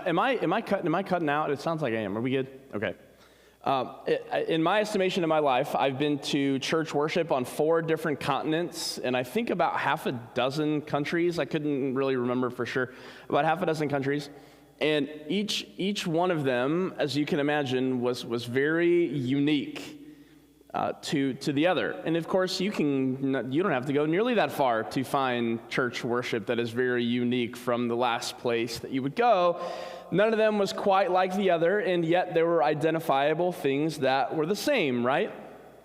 Am I cutting out? It sounds like I am. Are we good? Okay. In my estimation of my life, I've been to church worship on 4 different continents, and I think about half a dozen countries. I couldn't really remember for sure. About half a dozen countries. And each one of them, as you can imagine, was very unique to the other. And of course, you don't have to go nearly that far to find church worship that is very unique from the last place that you would go. None of them was quite like the other, and yet there were identifiable things that were the same, right?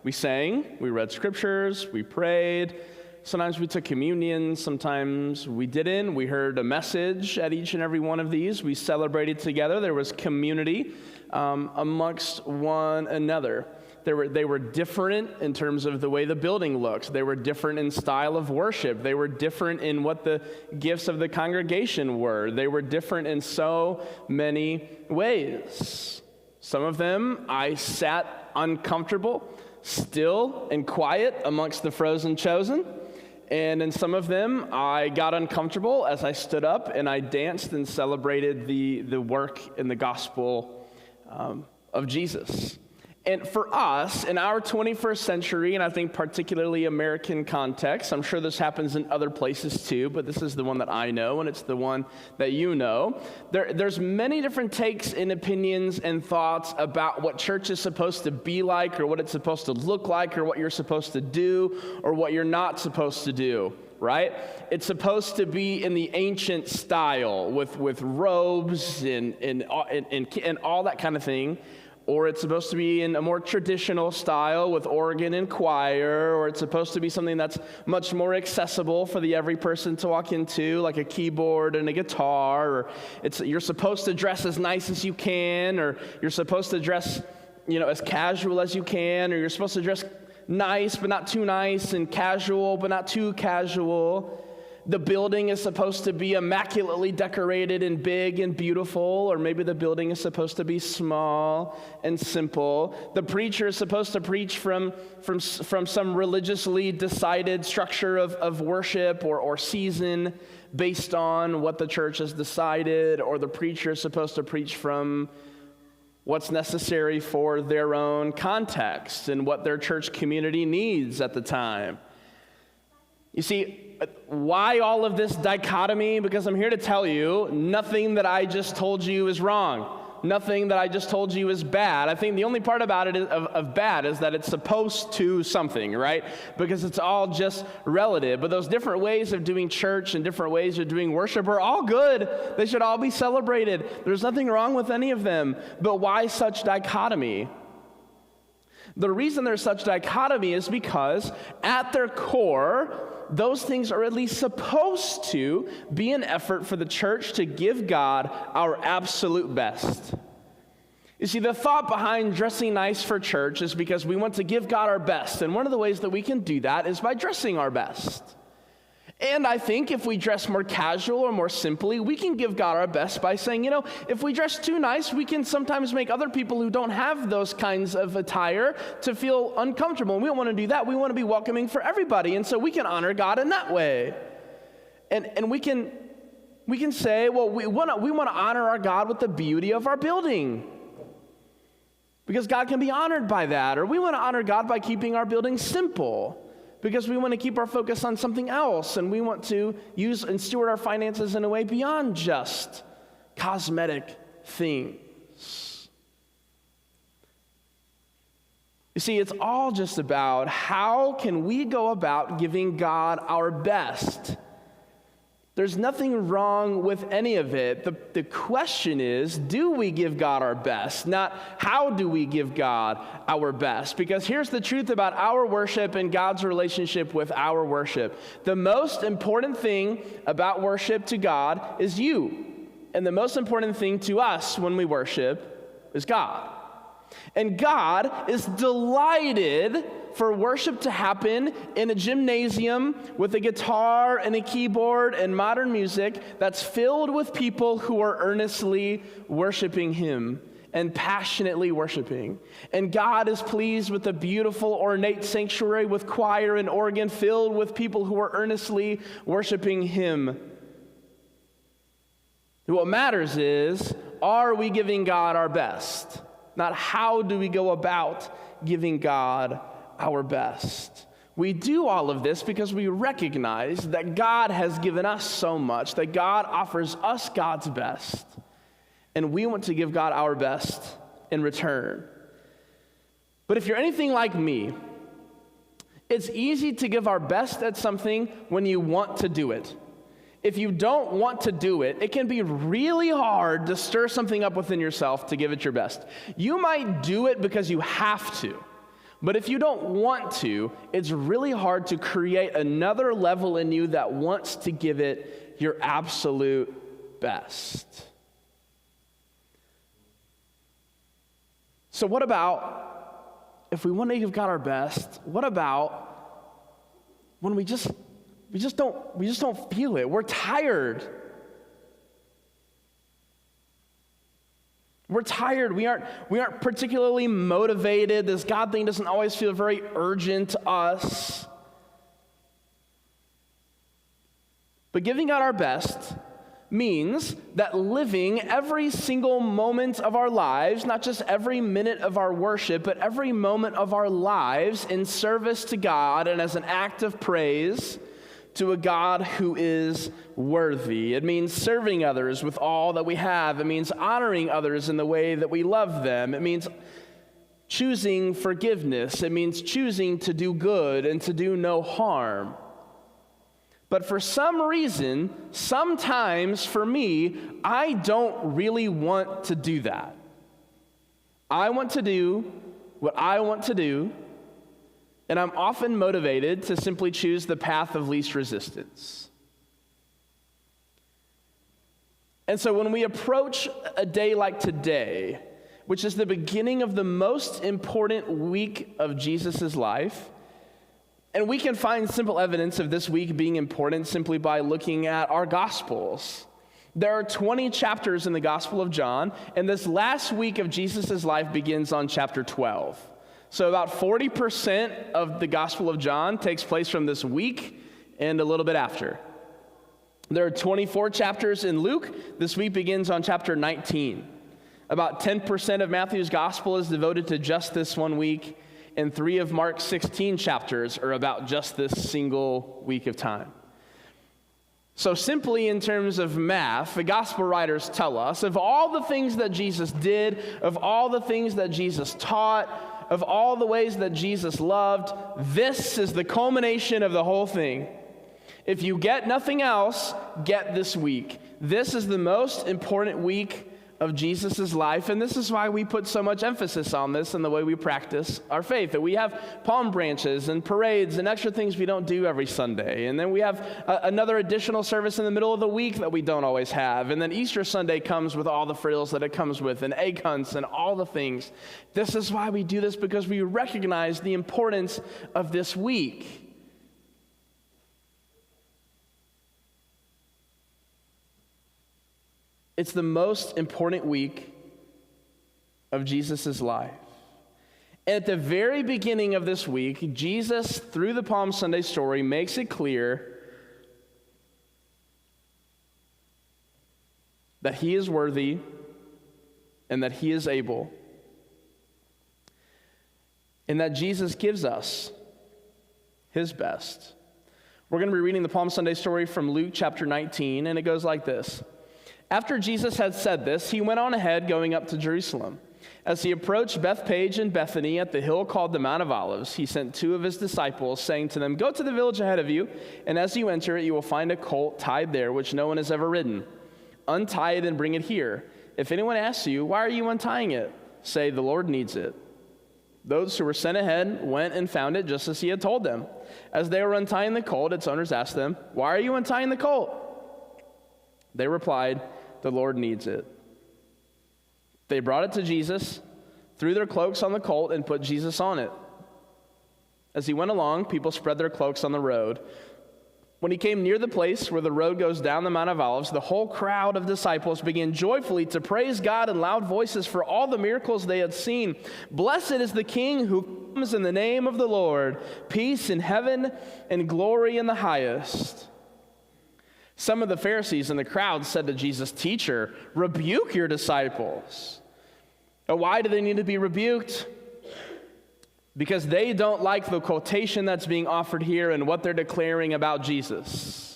We sang, we read scriptures, we prayed. Sometimes we took communion, sometimes we didn't. We heard a message at each and every one of these. We celebrated together. There was community amongst one another. They were different in terms of the way the building looked. They were different in style of worship. They were different in what the gifts of the congregation were. They were different in so many ways. Some of them I sat uncomfortable, still and quiet amongst the frozen chosen. And in some of them, I got uncomfortable as I stood up and I danced and celebrated the work in the gospel of Jesus. And for us, in our 21st century, and I think particularly American context, I'm sure this happens in other places too, but this is the one that I know, and it's the one that you know. There's many different takes and opinions and thoughts about what church is supposed to be like, or what it's supposed to look like, or what you're supposed to do, or what you're not supposed to do. Right? It's supposed to be in the ancient style with robes and all that kind of thing. Or it's supposed to be in a more traditional style with organ and choir, or it's supposed to be something that's much more accessible for the every person to walk into, like a keyboard and a guitar, or you're supposed to dress as nice as you can, or you're supposed to dress, as casual as you can, or you're supposed to dress nice but not too nice, and casual but not too casual. The building is supposed to be immaculately decorated and big and beautiful, or maybe the building is supposed to be small and simple. The preacher is supposed to preach from some religiously decided structure of worship or season based on what the church has decided, or the preacher is supposed to preach from what's necessary for their own context and what their church community needs at the time. You see, why all of this dichotomy? Because I'm here to tell you, nothing that I just told you is wrong. Nothing that I just told you is bad. I think the only part about it of bad is that it's supposed to something, right? Because it's all just relative. But those different ways of doing church and different ways of doing worship are all good. They should all be celebrated. There's nothing wrong with any of them. But why such dichotomy? The reason there's such dichotomy is because at their core, those things are at least supposed to be an effort for the church to give God our absolute best. You see, the thought behind dressing nice for church is because we want to give God our best. And one of the ways that we can do that is by dressing our best. And I think if we dress more casual or more simply, we can give God our best by saying, if we dress too nice, we can sometimes make other people who don't have those kinds of attire to feel uncomfortable. And we don't want to do that. We want to be welcoming for everybody. And so we can honor God in that way. And we can say, well, we want to honor our God with the beauty of our building, because God can be honored by that. Or we want to honor God by keeping our building simple, because we want to keep our focus on something else, and we want to use and steward our finances in a way beyond just cosmetic things. You see, it's all just about how can we go about giving God our best. There's nothing wrong with any of it. The question is, do we give God our best? Not how do we give God our best? Because here's the truth about our worship and God's relationship with our worship. The most important thing about worship to God is you. And the most important thing to us when we worship is God. And God is delighted for worship to happen in a gymnasium with a guitar and a keyboard and modern music that's filled with people who are earnestly worshiping Him and passionately worshiping. And God is pleased with the beautiful, ornate sanctuary with choir and organ filled with people who are earnestly worshiping Him. What matters is, Are we giving God our best? Not how do we go about giving God our best. We do all of this because we recognize that God has given us so much, that God offers us God's best, and we want to give God our best in return. But if you're anything like me, it's easy to give our best at something when you want to do it. If you don't want to do it, it can be really hard to stir something up within yourself to give it your best. You might do it because you have to, but if you don't want to, it's really hard to create another level in you that wants to give it your absolute best. So what about, if we want to give God our best, what about when we just don't feel it? We're tired. We're tired. We aren't particularly motivated. This God thing doesn't always feel very urgent to us. But giving God our best means that living every single moment of our lives, not just every minute of our worship, but every moment of our lives in service to God and as an act of praise to a God who is worthy. It means serving others with all that we have. It means honoring others in the way that we love them. It means choosing forgiveness. It means choosing to do good and to do no harm. But for some reason, sometimes for me, I don't really want to do that. I want to do what I want to do, and I'm often motivated to simply choose the path of least resistance. And so when we approach a day like today, which is the beginning of the most important week of Jesus' life, and we can find simple evidence of this week being important simply by looking at our Gospels. There are 20 chapters in the Gospel of John, and this last week of Jesus' life begins on chapter 12. So about 40% of the Gospel of John takes place from this week and a little bit after. There are 24 chapters in Luke. This week begins on chapter 19. About 10% of Matthew's Gospel is devoted to just this one week, and 3 of Mark's 16 chapters are about just this single week of time. So simply in terms of math, the gospel writers tell us of all the things that Jesus did, of all the things that Jesus taught, of all the ways that Jesus loved, this is the culmination of the whole thing. If you get nothing else, get this week. This is the most important week of Jesus' life, and this is why we put so much emphasis on this in the way we practice our faith. That we have palm branches and parades and extra things we don't do every Sunday, and then we have another additional service in the middle of the week that we don't always have, and then Easter Sunday comes with all the frills that it comes with, and egg hunts and all the things. This is why we do this, because we recognize the importance of this week. It's the most important week of Jesus' life. And at the very beginning of this week, Jesus, through the Palm Sunday story, makes it clear that he is worthy and that he is able, and that Jesus gives us his best. We're going to be reading the Palm Sunday story from Luke chapter 19, and it goes like this. After Jesus had said this, he went on ahead, going up to Jerusalem. As he approached Bethphage and Bethany at the hill called the Mount of Olives, he sent 2 of his disciples, saying to them, "Go to the village ahead of you, and as you enter it, you will find a colt tied there, which no one has ever ridden. Untie it and bring it here. If anyone asks you, 'Why are you untying it?' say, 'The Lord needs it.'" Those who were sent ahead went and found it just as he had told them. As they were untying the colt, its owners asked them, "Why are you untying the colt?" They replied, "The Lord needs it." They brought it to Jesus, threw their cloaks on the colt, and put Jesus on it. As he went along, people spread their cloaks on the road. When he came near the place where the road goes down the Mount of Olives, the whole crowd of disciples began joyfully to praise God in loud voices for all the miracles they had seen. "Blessed is the King who comes in the name of the Lord. Peace in heaven and glory in the highest." Some of the Pharisees in the crowd said to Jesus, "Teacher, rebuke your disciples." Why do they need to be rebuked? Because they don't like the quotation that's being offered here and what they're declaring about Jesus.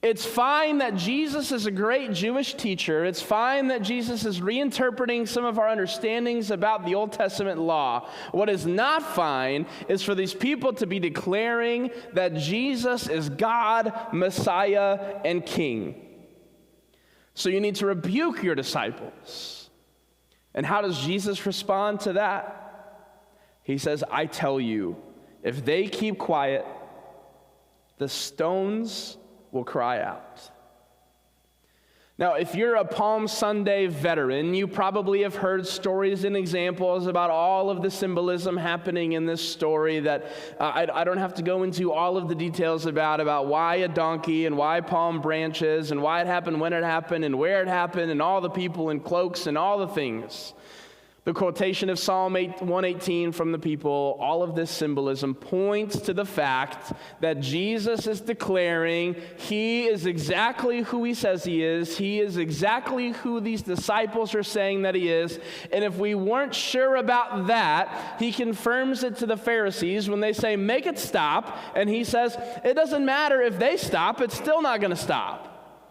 It's fine that Jesus is a great Jewish teacher. It's fine that Jesus is reinterpreting some of our understandings about the Old Testament law. What is not fine is for these people to be declaring that Jesus is God, Messiah, and King. So you need to rebuke your disciples. And how does Jesus respond to that? He says, "I tell you, if they keep quiet, the stones will cry out." Now, if you're a Palm Sunday veteran, you probably have heard stories and examples about all of the symbolism happening in this story that I don't have to go into all of the details about why a donkey and why palm branches and why it happened, when it happened, and where it happened, and all the people in cloaks and all the things. The quotation of Psalm 118 from the people, all of this symbolism points to the fact that Jesus is declaring he is exactly who he says he is. He is exactly who these disciples are saying that he is. And if we weren't sure about that, he confirms it to the Pharisees when they say, "Make it stop." And he says, "It doesn't matter if they stop, it's still not going to stop.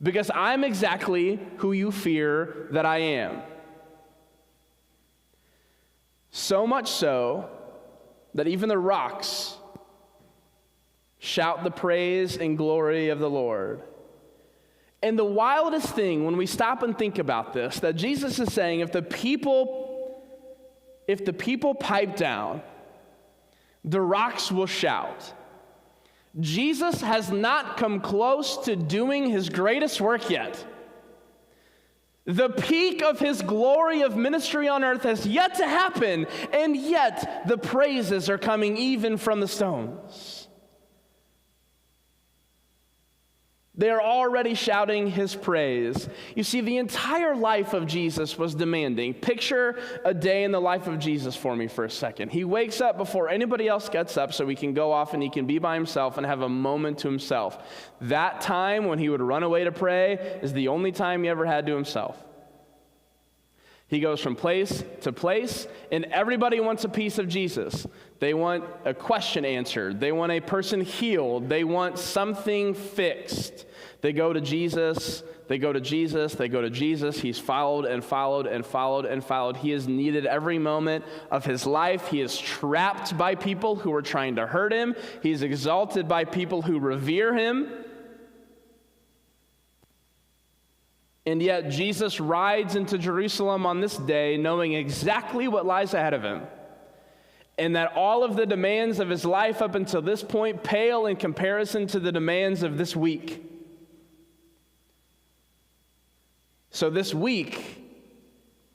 Because I'm exactly who you fear that I am." So much so that even the rocks shout the praise and glory of the Lord. And the wildest thing when we stop and think about this, that Jesus is saying, if the people pipe down, the rocks will shout. Jesus has not come close to doing his greatest work yet. The peak of his glory of ministry on earth has yet to happen, and yet the praises are coming even from the stones. They are already shouting his praise. You see, the entire life of Jesus was demanding. Picture a day in the life of Jesus for me for a second. He wakes up before anybody else gets up so he can go off and he can be by himself and have a moment to himself. That time when he would run away to pray is the only time he ever had to himself. He goes from place to place, and everybody wants a piece of Jesus. They want a question answered. They want a person healed. They want something fixed. They go to Jesus. They go to Jesus. They go to Jesus. He's followed and followed and followed and followed. He is needed every moment of his life. He is trapped by people who are trying to hurt him. He's exalted by people who revere him. And yet Jesus rides into Jerusalem on this day knowing exactly what lies ahead of him, and that all of the demands of his life up until this point pale in comparison to the demands of this week. So this week,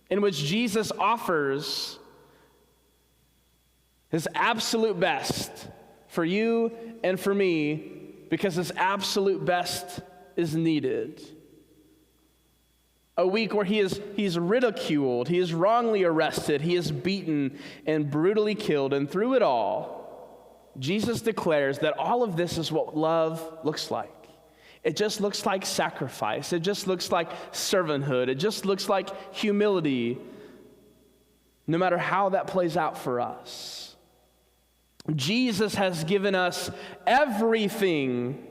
in which Jesus offers his absolute best for you and for me, because his absolute best is needed. A week where he's ridiculed, he is wrongly arrested, he is beaten and brutally killed, and through it all, Jesus declares that all of this is what love looks like. It just looks like sacrifice. It just looks like servanthood. It just looks like humility, no matter how that plays out for us. Jesus has given us everything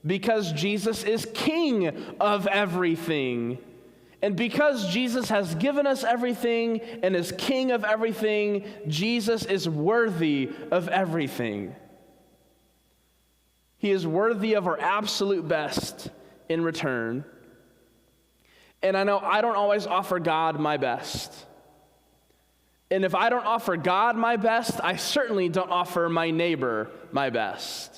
because Jesus is King of everything. And because Jesus has given us everything and is King of everything, Jesus is worthy of everything. He is worthy of our absolute best in return. And I know I don't always offer God my best. And if I don't offer God my best, I certainly don't offer my neighbor my best.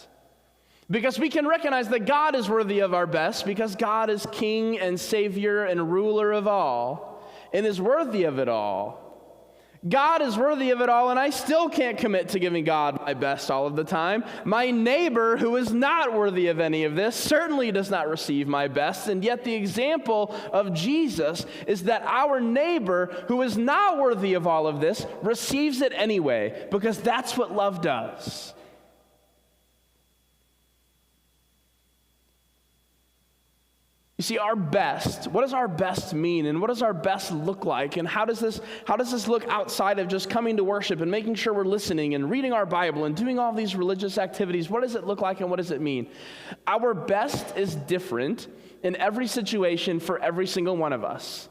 Because we can recognize that God is worthy of our best because God is King and Savior and ruler of all and is worthy of it all. God is worthy of it all, and I still can't commit to giving God my best all of the time. My neighbor, who is not worthy of any of this, certainly does not receive my best, and yet the example of Jesus is that our neighbor, who is not worthy of all of this, receives it anyway, because that's what love does. You see, our best, what does our best mean, and what does our best look like, and how does this look outside of just coming to worship and making sure we're listening and reading our Bible and doing all these religious activities? What does it look like and what does it mean? Our best is different in every situation for every single one of us.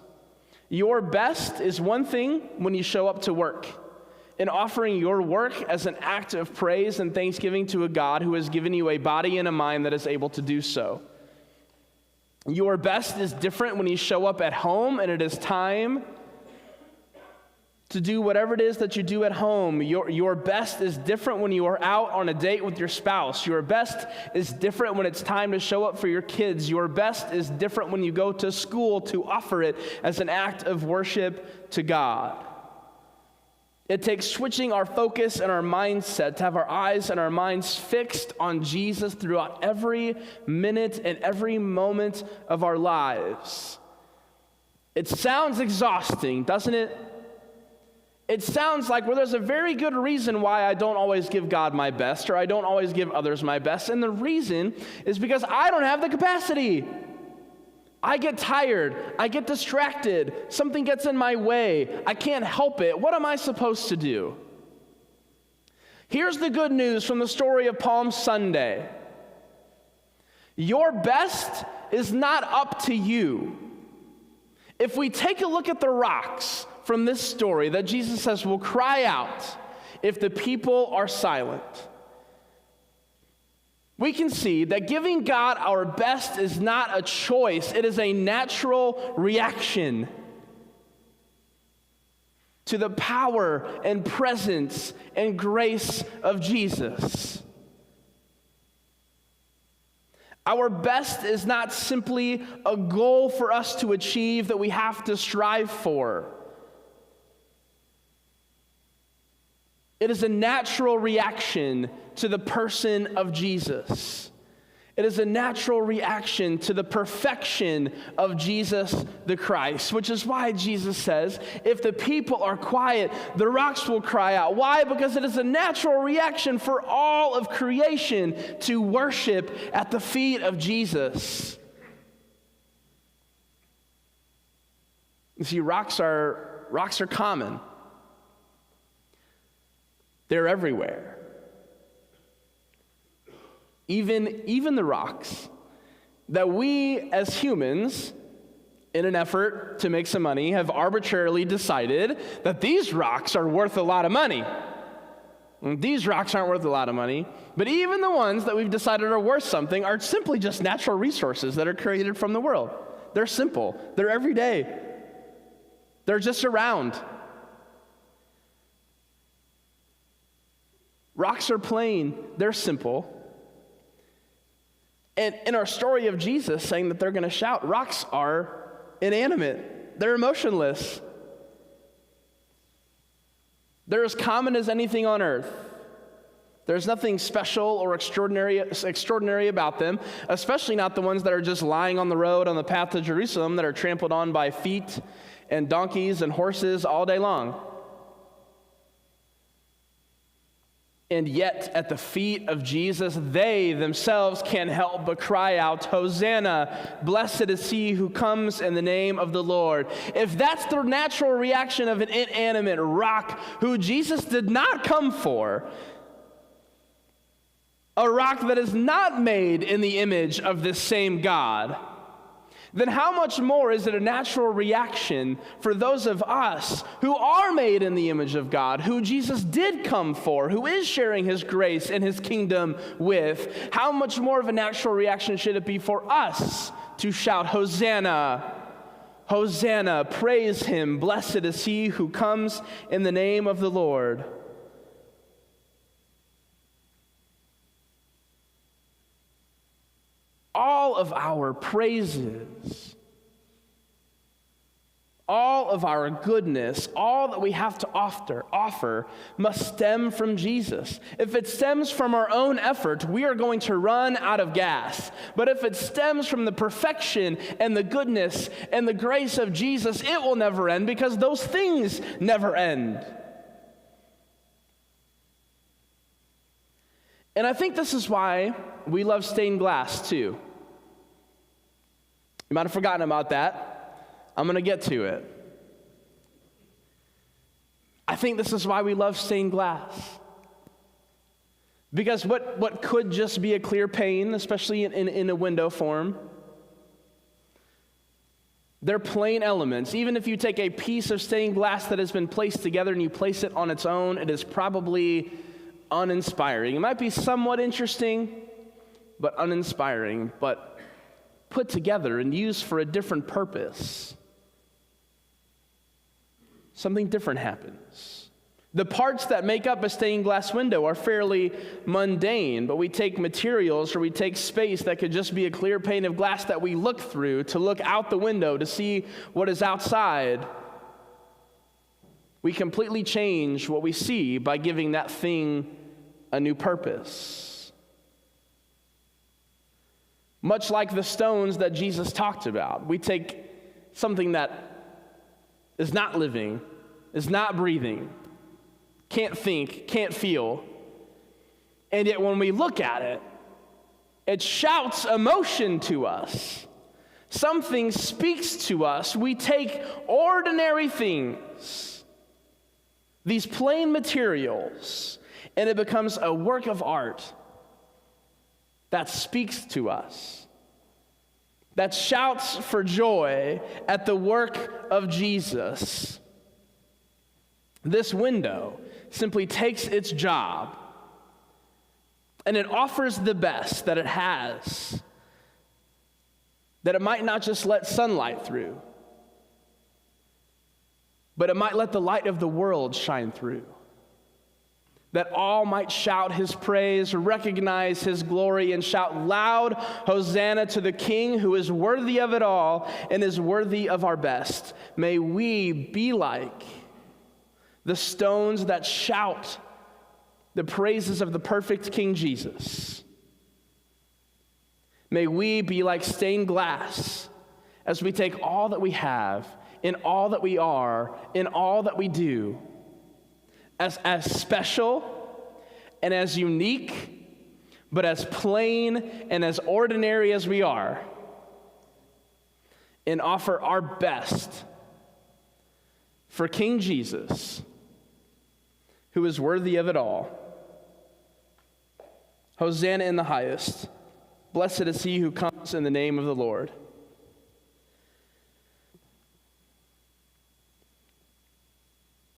Your best is one thing when you show up to work, and offering your work as an act of praise and thanksgiving to a God who has given you a body and a mind that is able to do so. Your best is different when you show up at home and it is time to do whatever it is that you do at home. Your best is different when you are out on a date with your spouse. Your best is different when it's time to show up for your kids. Your best is different when you go to school to offer it as an act of worship to God. It takes switching our focus and our mindset to have our eyes and our minds fixed on Jesus throughout every minute and every moment of our lives. It sounds exhausting, doesn't it? It sounds like, well, there's a very good reason why I don't always give God my best, or I don't always give others my best, and the reason is because I don't have the capacity. I get tired, I get distracted, something gets in my way, I can't help it. What am I supposed to do? Here's the good news from the story of Palm Sunday. Your best is not up to you. If we take a look at the rocks from this story that Jesus says will cry out if the people are silent, we can see that giving God our best is not a choice. It is a natural reaction to the power and presence and grace of Jesus. Our best is not simply a goal for us to achieve that we have to strive for. It is a natural reaction to the person of Jesus. It is a natural reaction to the perfection of Jesus the Christ, which is why Jesus says, if the people are quiet, the rocks will cry out. Why? Because it is a natural reaction for all of creation to worship at the feet of Jesus. You see, rocks are common. They're everywhere. Even the rocks that we as humans, in an effort to make some money, have arbitrarily decided that these rocks are worth a lot of money. And these rocks aren't worth a lot of money, but even the ones that we've decided are worth something are simply just natural resources that are created from the world. They're simple. They're everyday. They're just around. Rocks are plain. They're simple. And in our story of Jesus saying that they're going to shout, rocks are inanimate. They're emotionless. They're as common as anything on earth. There's nothing special or extraordinary about them, especially not the ones that are just lying on the road on the path to Jerusalem that are trampled on by feet and donkeys and horses all day long. And yet, at the feet of Jesus, they themselves can't help but cry out, Hosanna, blessed is he who comes in the name of the Lord. If that's the natural reaction of an inanimate rock who Jesus did not come for, a rock that is not made in the image of this same God, then how much more is it a natural reaction for those of us who are made in the image of God, who Jesus did come for, who is sharing his grace and his kingdom with? How much more of a natural reaction should it be for us to shout, Hosanna, Hosanna, praise him, blessed is he who comes in the name of the Lord. All of our praises, all of our goodness, all that we have to offer must stem from Jesus. If it stems from our own effort, we are going to run out of gas. But if it stems from the perfection and the goodness and the grace of Jesus, it will never end because those things never end. And I think this is why we love stained glass too. You might have forgotten about that. I'm going to get to it. I think this is why we love stained glass. Because what could just be a clear pane, especially in a window form, they're plain elements. Even if you take a piece of stained glass that has been placed together and you place it on its own, it is probably uninspiring. It might be somewhat interesting, but uninspiring. But put together and used for a different purpose, something different happens. The parts that make up a stained glass window are fairly mundane, but we take materials or we take space that could just be a clear pane of glass that we look through to look out the window to see what is outside. We completely change what we see by giving that thing a new purpose. Much like the stones that Jesus talked about, we take something that is not living, is not breathing, can't think, can't feel, and yet when we look at it, it shouts emotion to us. Something speaks to us. We take ordinary things, these plain materials, and it becomes a work of art that speaks to us, that shouts for joy at the work of Jesus. This window simply takes its job and it offers the best that it has, that it might not just let sunlight through, but it might let the light of the world shine through, that all might shout his praise, recognize his glory, and shout loud, Hosanna to the King who is worthy of it all and is worthy of our best. May we be like the stones that shout the praises of the perfect King Jesus. May we be like stained glass as we take all that we have, in all that we are, in all that we do, as special and as unique, but as plain and as ordinary as we are, and offer our best for King Jesus, who is worthy of it all. Hosanna in the highest. Blessed is he who comes in the name of the Lord.